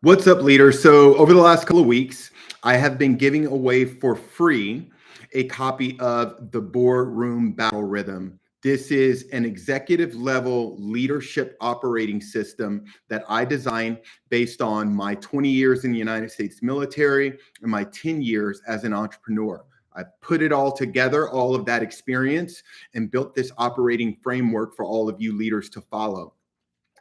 What's up, leaders? So, over the last couple of weeks, I have been giving away for free a copy of the Boardroom Battle Rhythm. This is an executive level leadership operating system that I designed based on my 20 years in the United States military and my 10 years as an entrepreneur. I put it all together, all of that experience, and built this operating framework for all of you leaders to follow.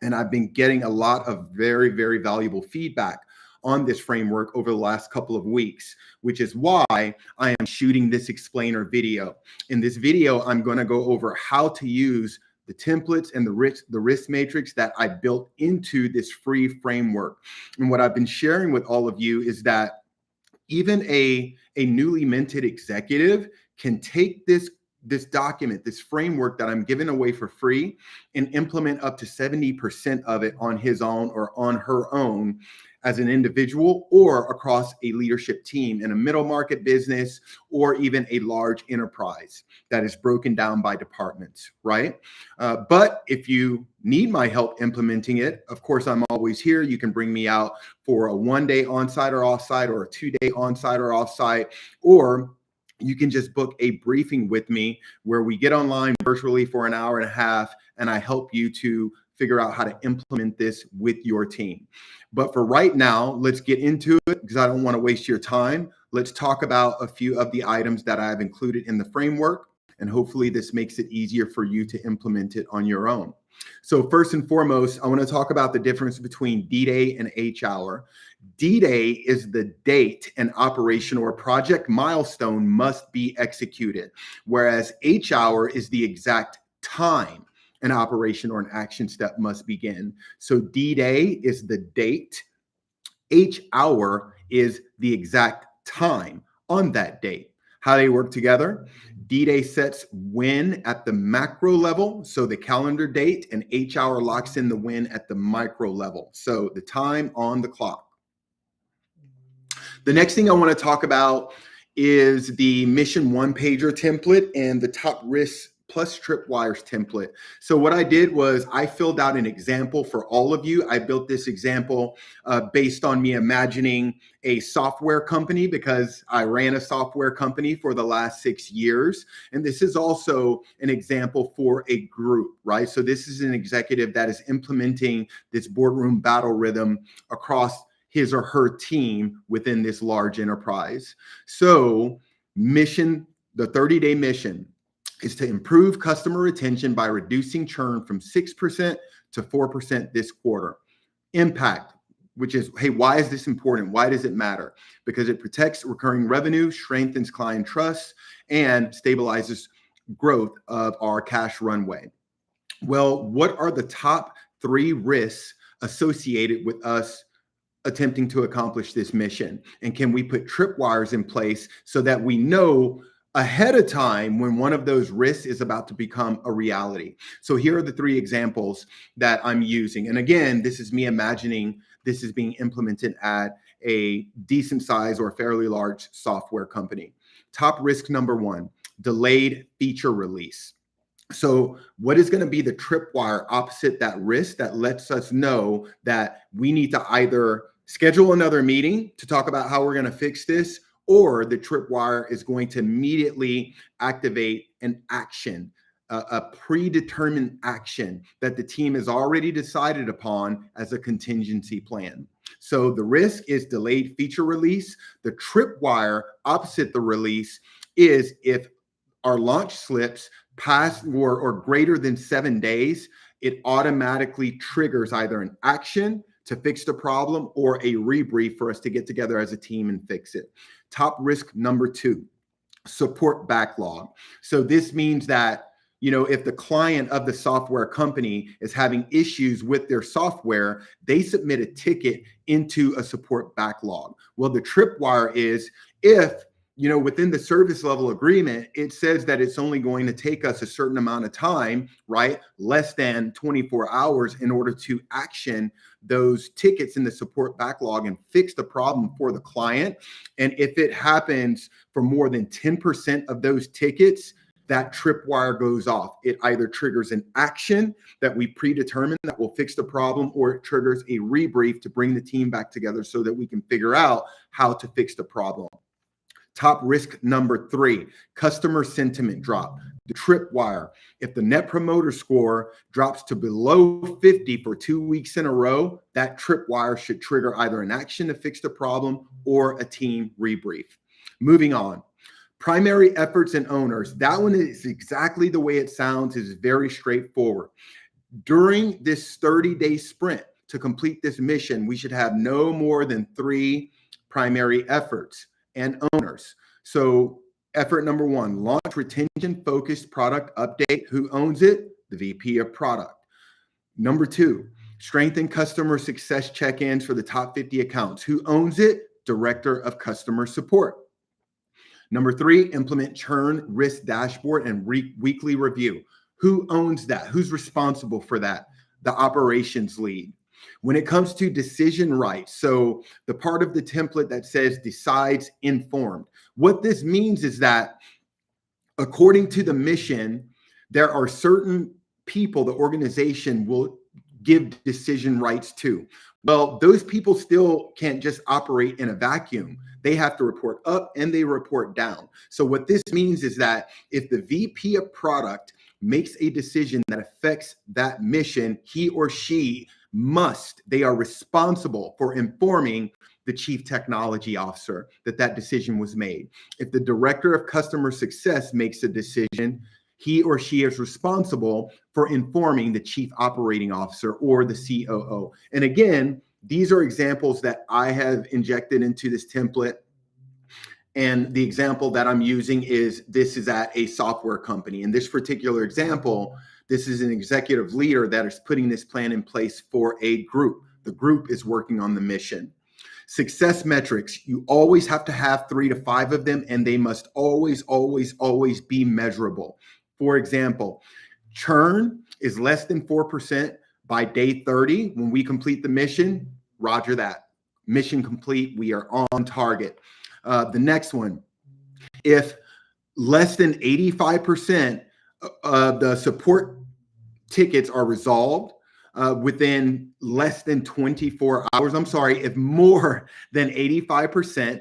And I've been getting a lot of very, very valuable feedback on this framework over the last couple of weeks, which is why I am shooting this explainer video. In this video, I'm going to go over how to use the templates and the risk matrix that I built into this free framework. And what I've been sharing with all of you is that even a newly minted executive can take this document, this framework that I'm giving away for free, and implement up to 70% of it on his own or on her own as an individual or across a leadership team in a middle market business or even a large enterprise that is broken down by departments, right? But if you need my help implementing it, of course, I'm always here. You can bring me out for a 1-day on-site or off-site or a 2-day on-site or off-site, or you can just book a briefing with me where we get online virtually for an hour and a half, and I help you to figure out how to implement this with your team. But for right now, let's get into it because I don't want to waste your time. Let's talk about a few of the items that I've included in the framework, and hopefully this makes it easier for you to implement it on your own. So first and foremost, I want to talk about the difference between D-Day and H-Hour. D-Day is the date an operation or project milestone must be executed, whereas H-Hour is the exact time an operation or an action step must begin. So D-Day is the date. H-Hour is the exact time on that date. How they work together? D-Day sets when at the macro level, so the calendar date, and H-Hour locks in the when at the micro level, so the time on the clock. The next thing I want to talk about is the Mission One Pager template and the Top Risk plus Tripwires template. So what I did was I filled out an example for all of you. I built this example based on me imagining a software company because I ran a software company for the last 6 years. And this is also an example for a group, right? So this is an executive that is implementing this boardroom battle rhythm across his or her team within this large enterprise. So mission, the 30-day mission, is to improve customer retention by reducing churn from 6% to 4% this quarter. Impact, which is, hey, why is this important? Why does it matter? Because it protects recurring revenue, strengthens client trust, and stabilizes growth of our cash runway. Well, what are the top 3 risks associated with us attempting to accomplish this mission? And can we put tripwires in place so that we know ahead of time when one of those risks is about to become a reality? So here are the 3 examples that I'm using. And again, this is me imagining this is being implemented at a decent size or fairly large software company. Top risk number 1, delayed feature release. So what is going to be the tripwire opposite that risk that lets us know that we need to either schedule another meeting to talk about how we're going to fix this, or the tripwire is going to immediately activate an action, a predetermined action that the team has already decided upon as a contingency plan. So the risk is delayed feature release. The tripwire opposite the release is if our launch slips past or greater than 7 days, it automatically triggers either an action to fix the problem or a rebrief for us to get together as a team and fix it. Top risk number 2, support backlog. So this means that, if the client of the software company is having issues with their software, they submit a ticket into a support backlog. Well, the tripwire is if within the service level agreement, it says that it's only going to take us a certain amount of time, right? Less than 24 hours in order to action those tickets in the support backlog and fix the problem for the client. And if it happens for more than 10% of those tickets, that tripwire goes off. It either triggers an action that we predetermine that will fix the problem, or it triggers a rebrief to bring the team back together so that we can figure out how to fix the problem. Top risk number 3, customer sentiment drop. The tripwire. If the net promoter score drops to below 50 for 2 weeks in a row, that tripwire should trigger either an action to fix the problem or a team rebrief. Moving on. Primary efforts and owners. That one is exactly the way it sounds, is very straightforward. During this 30-day sprint to complete this mission, we should have no more than 3 primary efforts and owners. So effort number 1, launch retention focused product update. Who owns it? The VP of product. Number 2, strengthen customer success check-ins for the top 50 accounts. Who owns it? Director of customer support. Number 3, implement churn risk dashboard and weekly review. Who owns that? Who's responsible for that? The operations lead. When it comes to decision rights, so the part of the template that says decides informed, what this means is that according to the mission, there are certain people the organization will give decision rights to. Well, those people still can't just operate in a vacuum. They have to report up and they report down. So what this means is that if the VP of product makes a decision that affects that mission, he or she they are responsible for informing the chief technology officer that that decision was made. If the director of customer success makes a decision, he or she is responsible for informing the chief operating officer or the COO. And again, these are examples that I have injected into this template. And the example that I'm using is, this is at a software company. In this particular example, this is an executive leader that is putting this plan in place for a group. The group is working on the mission. Success metrics, you always have to have 3 to 5 of them, and they must always, always, always be measurable. For example, churn is less than 4% by day 30. When we complete the mission, roger that. Mission complete, we are on target. The next one, if less than 85% of the support tickets are resolved within less than 24 hours, if more than 85%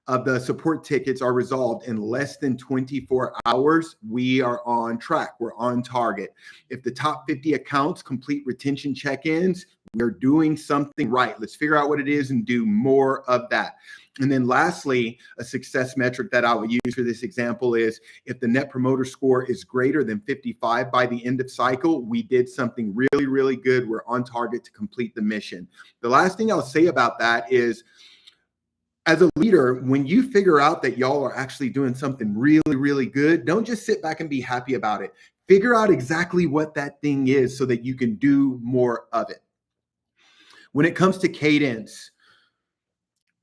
of the support tickets are resolved in less than 24 hours, we are on track. We're on target. If the top 50 accounts complete retention check-ins, we're doing something right. Let's figure out what it is and do more of that. And then lastly, a success metric that I would use for this example is, if the net promoter score is greater than 55 by the end of cycle, we did something really, really good. We're on target to complete the mission. The last thing I'll say about that is, as a leader, when you figure out that y'all are actually doing something really, really good, don't just sit back and be happy about it. Figure out exactly what that thing is so that you can do more of it. When it comes to cadence,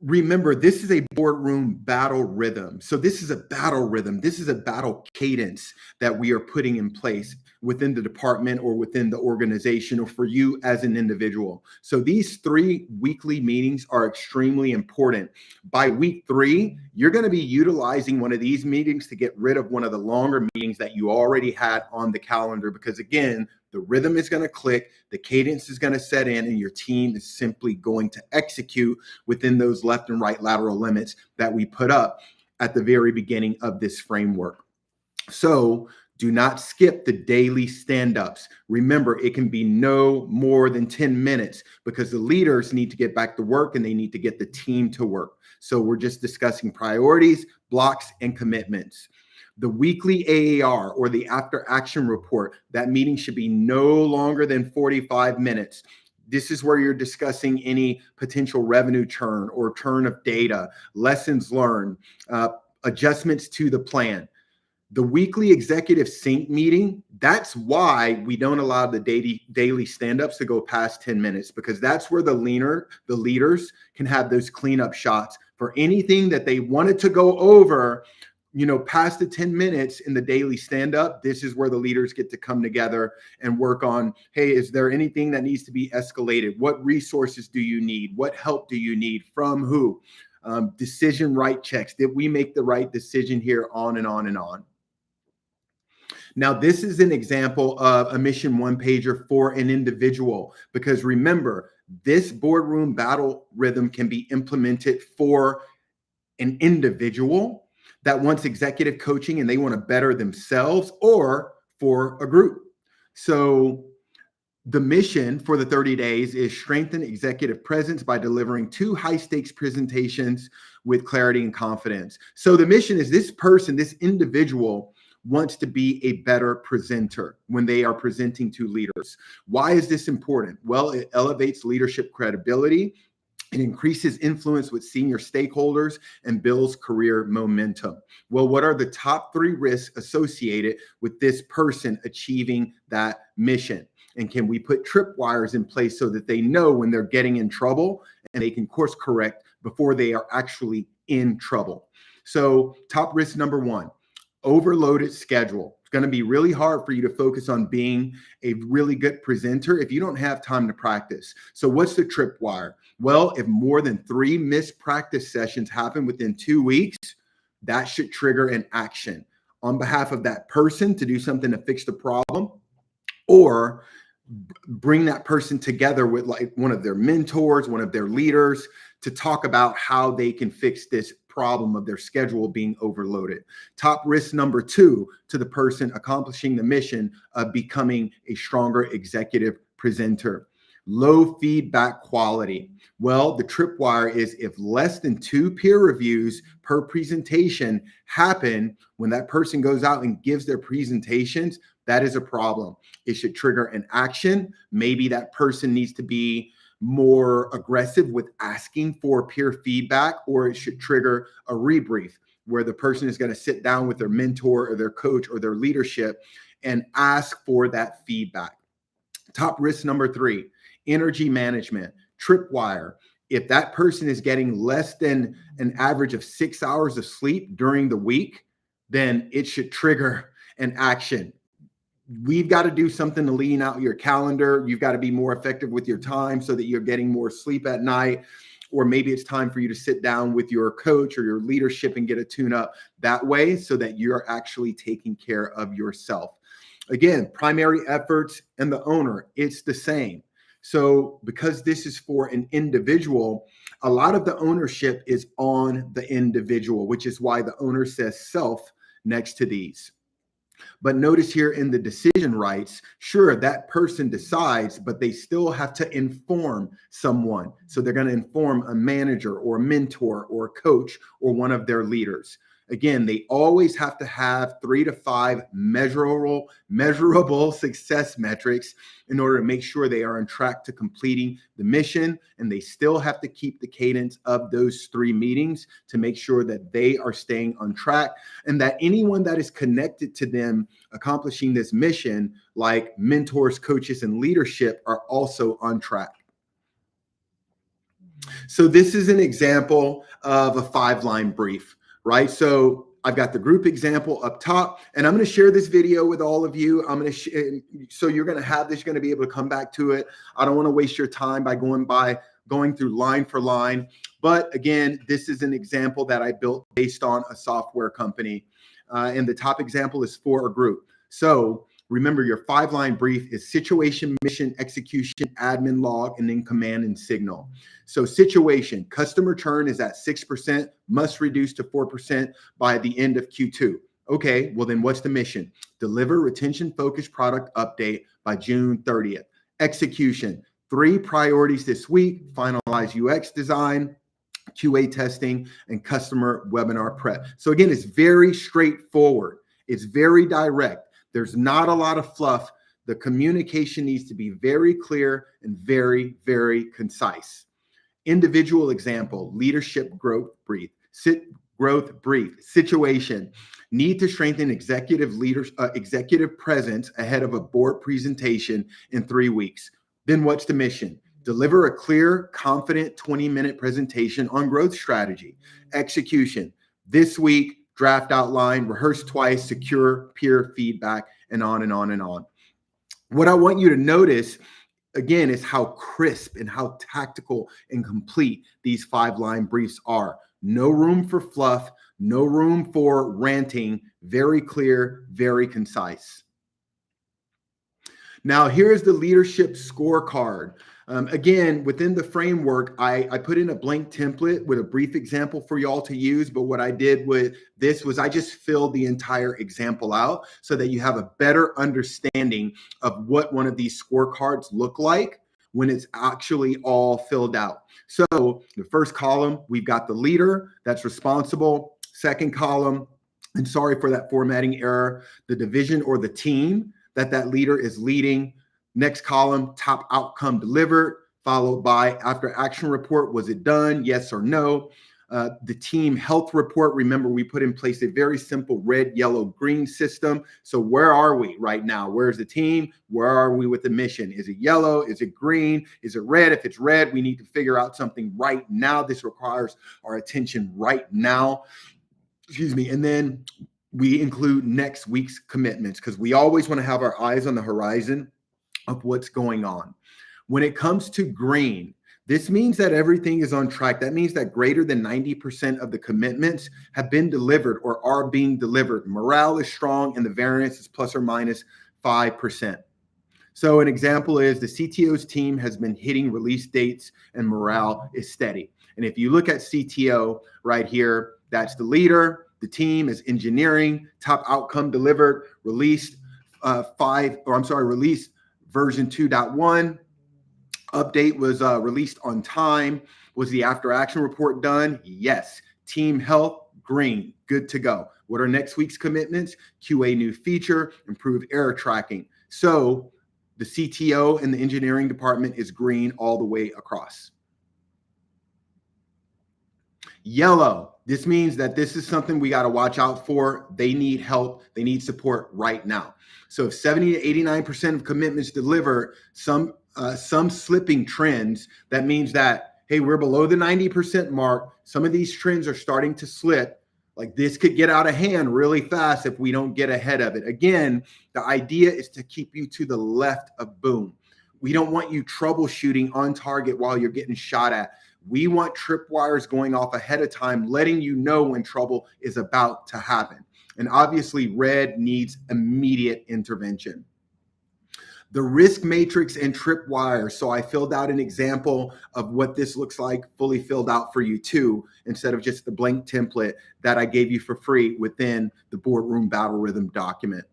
remember, this is a boardroom battle rhythm. So this is a battle rhythm. This is a battle cadence that we are putting in place within the department or within the organization or for you as an individual. So these 3 weekly meetings are extremely important. By week 3, you're going to be utilizing one of these meetings to get rid of one of the longer meetings that you already had on the calendar, because again, the rhythm is going to click, the cadence is going to set in, and your team is simply going to execute within those left and right lateral limits that we put up at the very beginning of this framework. So do not skip the daily stand-ups. Remember, it can be no more than 10 minutes because the leaders need to get back to work and they need to get the team to work. So we're just discussing priorities, blocks, and commitments. The weekly AAR, or the after action report, that meeting should be no longer than 45 minutes. This is where you're discussing any potential revenue churn or churn of data, lessons learned, adjustments to the plan. The weekly executive sync meeting, that's why we don't allow the daily stand-ups to go past 10 minutes, because that's where the leaders can have those cleanup shots for anything that they wanted to go over, past the 10 minutes in the daily stand-up. This is where the leaders get to come together and work on, hey, is there anything that needs to be escalated? What resources do you need? What help do you need? From who? Decision right checks. Did we make the right decision here? On and on and on. Now, this is an example of a mission one pager for an individual, because remember, this boardroom battle rhythm can be implemented for an individual that wants executive coaching and they want to better themselves, or for a group. So the mission for the 30 days is strengthen executive presence by delivering 2 high stakes presentations with clarity and confidence. So the mission is this person, this individual wants to be a better presenter when they are presenting to leaders. Why is this important? Well, it elevates leadership credibility. It increases influence with senior stakeholders and builds career momentum. Well, what are the top 3 risks associated with this person achieving that mission? And can we put tripwires in place so that they know when they're getting in trouble and they can course correct before they are actually in trouble? So top risk number 1, overloaded schedule. It's going to be really hard for you to focus on being a really good presenter if you don't have time to practice. So what's the tripwire? Well, if more than 3 missed practice sessions happen within 2 weeks, that should trigger an action on behalf of that person to do something to fix the problem, or bring that person together with like one of their mentors, one of their leaders, to talk about how they can fix this problem of their schedule being overloaded. Top risk number 2 to the person accomplishing the mission of becoming a stronger executive presenter: low feedback quality. Well, the tripwire is if less than 2 peer reviews per presentation happen when that person goes out and gives their presentations, that is a problem. It should trigger an action. Maybe that person needs to be more aggressive with asking for peer feedback, or it should trigger a rebrief where the person is going to sit down with their mentor or their coach or their leadership and ask for that feedback. Top risk number 3, energy management, tripwire. If that person is getting less than an average of 6 hours of sleep during the week, then it should trigger an action. We've got to do something to lean out your calendar. You've got to be more effective with your time so that you're getting more sleep at night. Or maybe it's time for you to sit down with your coach or your leadership and get a tune up that way so that you're actually taking care of yourself. Again, primary efforts and the owner, it's the same. So because this is for an individual, a lot of the ownership is on the individual, which is why the owner says self next to these. But notice here in the decision rights, sure, that person decides, but they still have to inform someone. So they're going to inform a manager or a mentor or a coach or one of their leaders. Again, they always have to have 3 to 5 measurable success metrics in order to make sure they are on track to completing the mission. And they still have to keep the cadence of those 3 meetings to make sure that they are staying on track, and that anyone that is connected to them accomplishing this mission, like mentors, coaches, and leadership, are also on track. So this is an example of a 5-line brief. Right? So I've got the group example up top, and I'm going to share this video with all of you. So you're going to have this, you're going to be able to come back to it. I don't want to waste your time by going through line for line. But again, this is an example that I built based on a software company. And the top example is for a group. So remember, your 5-line brief is situation, mission, execution, admin log, and then command and signal. So situation, customer churn is at 6%, must reduce to 4% by the end of Q2. Okay, well then what's the mission? Deliver retention-focused product update by June 30th. Execution, 3 priorities this week: finalize UX design, QA testing, and customer webinar prep. So again, it's very straightforward. It's very direct. There's not a lot of fluff. The communication needs to be very clear and very, very concise. Individual example, leadership growth brief. Situation, need to strengthen executive presence ahead of a board presentation in 3 weeks. Then what's the mission? Deliver a clear, confident 20-minute presentation on growth strategy. Execution, this week, draft outline, rehearse twice, secure peer feedback, and on and on and on. What I want you to notice, again, is how crisp and how tactical and complete these 5-line briefs are. No room for fluff, No room for ranting. Very clear, very concise. Now, here's the leadership scorecard. Again, within the framework, I put in a blank template with a brief example for y'all to use. But what I did with this was I just filled the entire example out so that you have a better understanding of what one of these scorecards look like when it's actually all filled out. So the first column, we've got the leader that's responsible. Second column, and sorry for that formatting error, the division or the team that leader is leading. Next column, top outcome delivered, followed by after action report. Was it done? Yes or no? The team health report. Remember, we put in place a very simple red, yellow, green system. So where are we right now? Where's the team? Where are we with the mission? Is it yellow? Is it green? Is it red? If it's red, we need to figure out something right now. This requires our attention right now. Excuse me. And then we include next week's commitments because we always want to have our eyes on the horizon of what's going on. When it comes to green, this means that everything is on track. That means that greater than 90% of the commitments have been delivered or are being delivered. Morale is strong and the variance is plus or minus 5%. So an example is the CTO's team has been hitting release dates and morale is steady. And if you look at CTO right here, that's the leader. The team is engineering, top outcome delivered, released released version 2.1. Update was released on time. Was the after action report done? Yes. Team health, green, good to go. What are next week's commitments? QA new feature, improved error tracking. So the CTO and the engineering department is green all the way across. Yellow. This means that this is something we got to watch out for. They need help. They need support right now. So if 70 to 89% of commitments deliver some slipping trends, that means that, hey, we're below the 90% mark. Some of these trends are starting to slip. Like this could get out of hand really fast if we don't get ahead of it. Again, the idea is to keep you to the left of boom. We don't want you troubleshooting on target while you're getting shot at. We want tripwires going off ahead of time, letting you know when trouble is about to happen. And obviously, red needs immediate intervention. The risk matrix and tripwire. So I filled out an example of what this looks like, fully filled out for you too, instead of just the blank template that I gave you for free within the Boardroom Battle Rhythm document.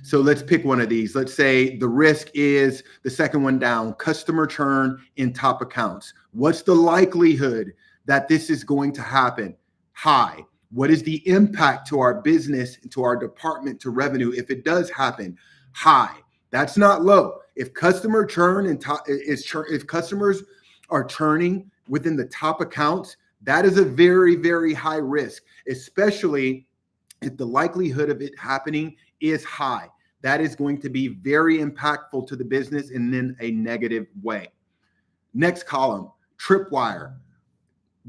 So let's pick one of these. Let's say the risk is the second one down, customer churn in top accounts. What's the likelihood that this is going to happen? High. What is the impact to our business, to our department, to revenue if it does happen? High. That's not low. If customer churn if customers are churning within the top accounts, that is a very, very high risk, especially if the likelihood of it happening is high. That is going to be very impactful to the business and in a negative way. Next column, tripwire.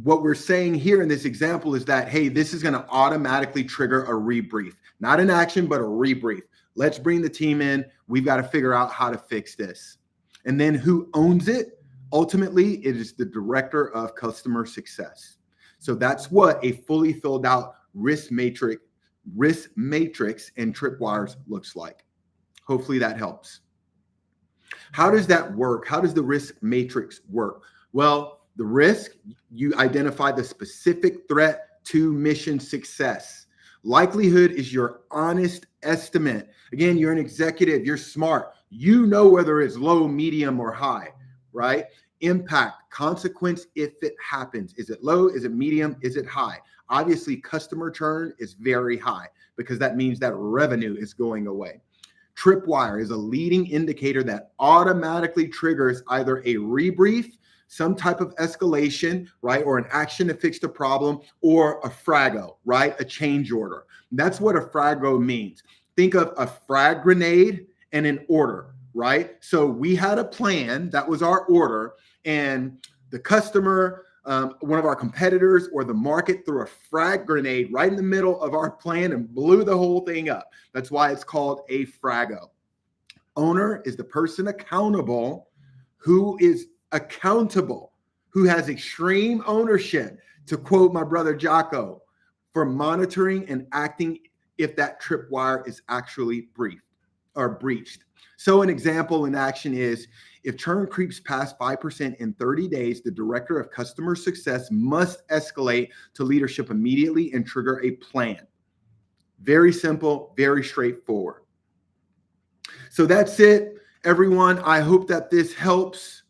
What we're saying here in this example is that, hey, this is going to automatically trigger a rebrief, not an action, but a rebrief. Let's bring the team in. We've got to figure out how to fix this. And then who owns it? Ultimately, it is the director of customer success. So that's what a fully filled out risk matrix and tripwires looks like. Hopefully that helps. How does that work? How does the risk matrix work? Well, the risk, you identify the specific threat to mission success. Likelihood is your honest estimate. Again, you're an executive, you're smart. You know whether it's low, medium, or high, right? Impact, consequence if it happens. Is it low? Is it medium? Is it high? Obviously, customer churn is very high because that means that revenue is going away. Tripwire is a leading indicator that automatically triggers either a rebrief, some type of escalation, right? Or an action to fix the problem, or a frago, right? A change order. That's what a frago means. Think of a frag grenade and an order, right? So we had a plan, that was our order, and the customer, one of our competitors or the market threw a frag grenade right in the middle of our plan and blew the whole thing up. That's why it's called a frago. Owner is the person accountable who is accountable, who has extreme ownership. To quote my brother Jocko, for monitoring and acting if that tripwire is actually breached. So an example in action is if churn creeps past 5% in 30 days, the director of customer success must escalate to leadership immediately and trigger a plan. Very simple, very straightforward. So that's it, everyone. I hope that this helps.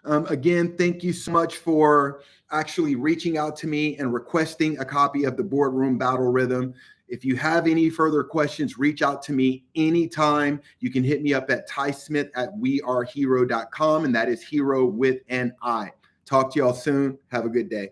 Again, thank you so much for actually reaching out to me and requesting a copy of the Boardroom Battle Rhythm. If you have any further questions, reach out to me anytime. You can hit me up at tysmith@wearehero.com, and that is hero with an I. Talk to y'all soon. Have a good day.